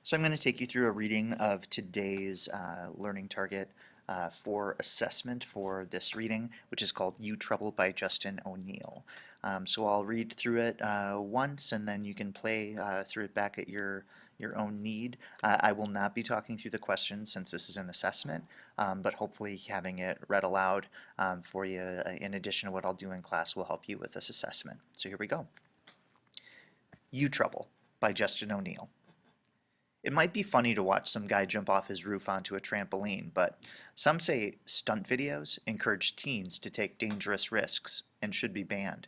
So I'm going to take you through a reading of today's learning target for assessment for this reading, which is called You Trouble by Justin O'Neill. So I'll read through it once, and then you can play through it back at your own need. I will not be talking through the questions since this is an assessment, but hopefully having it read aloud for you in addition to what I'll do in class will help you with this assessment. So here we go. You Trouble by Justin O'Neill. It might be funny to watch some guy jump off his roof onto a trampoline, but some say stunt videos encourage teens to take dangerous risks and should be banned.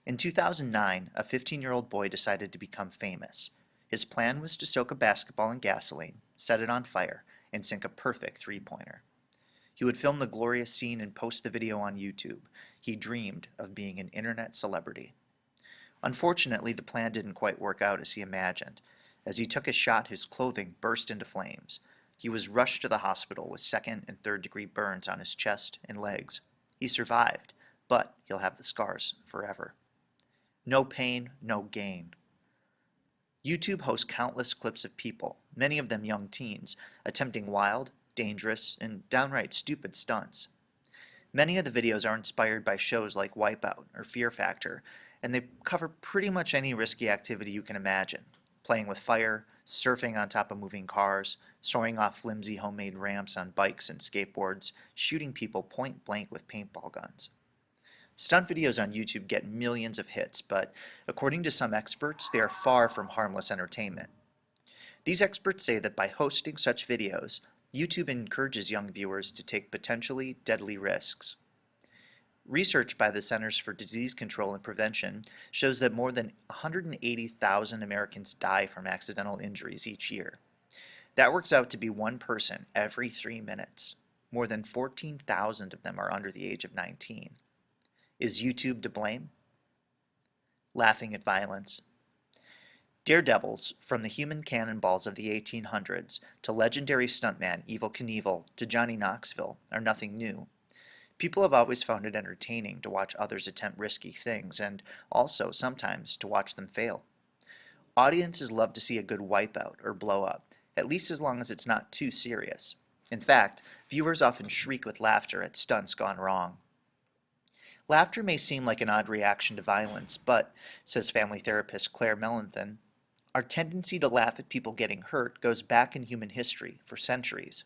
In 2009, a 15-year-old boy decided to become famous. His plan was to soak a basketball in gasoline, set it on fire, and sink a perfect three-pointer. He would film the glorious scene and post the video on YouTube. He dreamed of being an internet celebrity. Unfortunately, the plan didn't quite work out as he imagined. As he took his shot, his clothing burst into flames. He was rushed to the hospital with second and third-degree burns on his chest and legs. He survived, but he'll have the scars forever. No pain, no gain. YouTube hosts countless clips of people, many of them young teens, attempting wild, dangerous, and downright stupid stunts. Many of the videos are inspired by shows like Wipeout or Fear Factor, and they cover pretty much any risky activity you can imagine. Playing with fire, surfing on top of moving cars, soaring off flimsy homemade ramps on bikes and skateboards, shooting people point blank with paintball guns. Stunt videos on YouTube get millions of hits, but according to some experts, they are far from harmless entertainment. These experts say that by hosting such videos, YouTube encourages young viewers to take potentially deadly risks. Research by the Centers for Disease Control and Prevention shows that more than 180,000 Americans die from accidental injuries each year. That works out to be one person every 3 minutes. More than 14,000 of them are under the age of 19. Is YouTube to blame? Laughing at violence. Daredevils, from the human cannonballs of the 1800s to legendary stuntman Evel Knievel to Johnny Knoxville, are nothing new. People have always found it entertaining to watch others attempt risky things, and also, sometimes, to watch them fail. Audiences love to see a good wipeout or blow-up, at least as long as it's not too serious. In fact, viewers often shriek with laughter at stunts gone wrong. Laughter may seem like an odd reaction to violence, but, says family therapist Claire Mellenthin, our tendency to laugh at people getting hurt goes back in human history for centuries.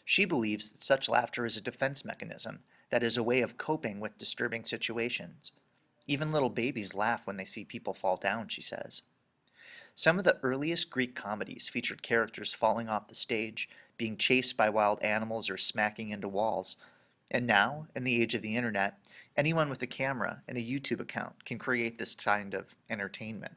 She believes that such laughter is a defense mechanism, that is a way of coping with disturbing situations. Even little babies laugh when they see people fall down, she says. Some of the earliest Greek comedies featured characters falling off the stage, being chased by wild animals, or smacking into walls. And now, in the age of the internet, anyone with a camera and a YouTube account can create this kind of entertainment.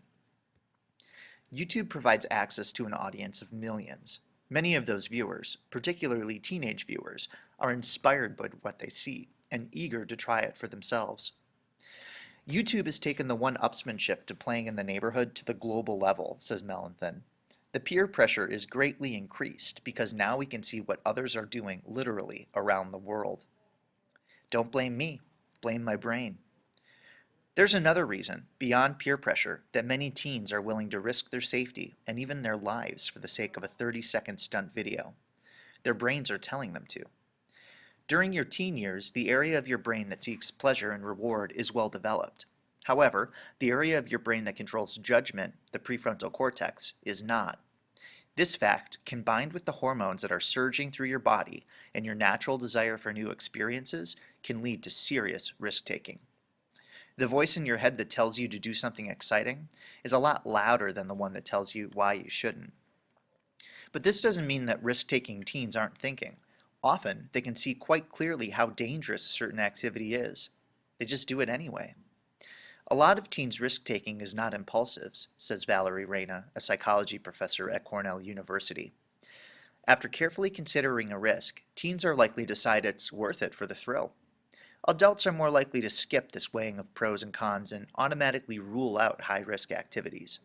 YouTube provides access to an audience of millions. Many of those viewers, particularly teenage viewers, are inspired by what they see and eager to try it for themselves. YouTube has taken the one-upsmanship to playing in the neighborhood to the global level, says Mellenthin. The peer pressure is greatly increased because now we can see what others are doing literally around the world. Don't blame me, blame my brain. There's another reason, beyond peer pressure, that many teens are willing to risk their safety and even their lives for the sake of a 30-second stunt video. Their brains are telling them to. During your teen years, the area of your brain that seeks pleasure and reward is well developed. However, the area of your brain that controls judgment, the prefrontal cortex, is not. This fact, combined with the hormones that are surging through your body and your natural desire for new experiences, can lead to serious risk-taking. The voice in your head that tells you to do something exciting is a lot louder than the one that tells you why you shouldn't. But this doesn't mean that risk-taking teens aren't thinking. Often, they can see quite clearly how dangerous a certain activity is. They just do it anyway. A lot of teens' risk-taking is not impulsive, says Valerie Reyna, a psychology professor at Cornell University. After carefully considering a risk, teens are likely to decide it's worth it for the thrill. Adults are more likely to skip this weighing of pros and cons and automatically rule out high-risk activities.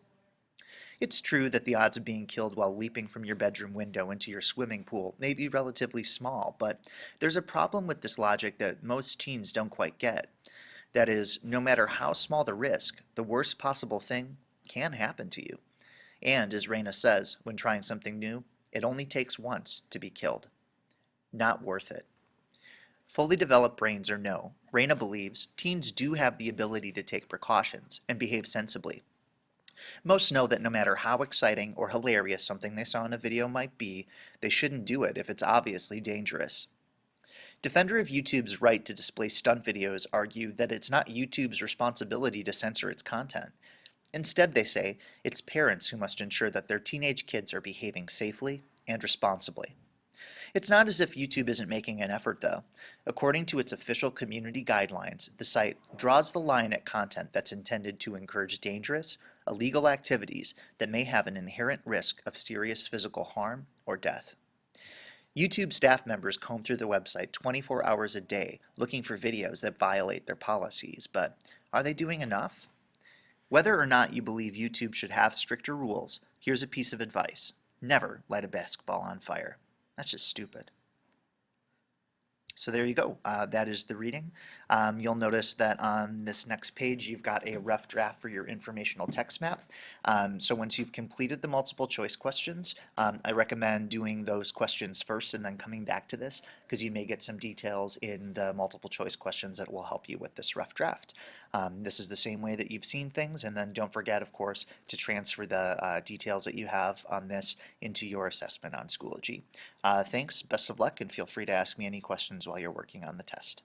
It's true that the odds of being killed while leaping from your bedroom window into your swimming pool may be relatively small, but there's a problem with this logic that most teens don't quite get. That is, no matter how small the risk, the worst possible thing can happen to you. And as Raina says, when trying something new, it only takes once to be killed. Not worth it. Fully developed brains or no, Raina believes teens do have the ability to take precautions and behave sensibly. Most know that no matter how exciting or hilarious something they saw in a video might be, they shouldn't do it if it's obviously dangerous. Defender of YouTube's right to display stunt videos argue that it's not YouTube's responsibility to censor its content. Instead, they say, it's parents who must ensure that their teenage kids are behaving safely and responsibly. It's not as if YouTube isn't making an effort, though. According to its official community guidelines, the site draws the line at content that's intended to encourage dangerous, illegal activities that may have an inherent risk of serious physical harm or death. YouTube staff members comb through the website 24 hours a day looking for videos that violate their policies, but are they doing enough? Whether or not you believe YouTube should have stricter rules, here's a piece of advice. Never light a basketball on fire. That's just stupid. So there you go. That is the reading. You'll notice that on this next page you've got a rough draft for your informational text map. So once you've completed the multiple choice questions, I recommend doing those questions first and then coming back to this, because you may get some details in the multiple choice questions that will help you with this rough draft. This is the same way that you've seen things, and then don't forget, of course, to transfer the details that you have on this into your assessment on Schoology. Thanks, best of luck, and feel free to ask me any questions while you're working on the test.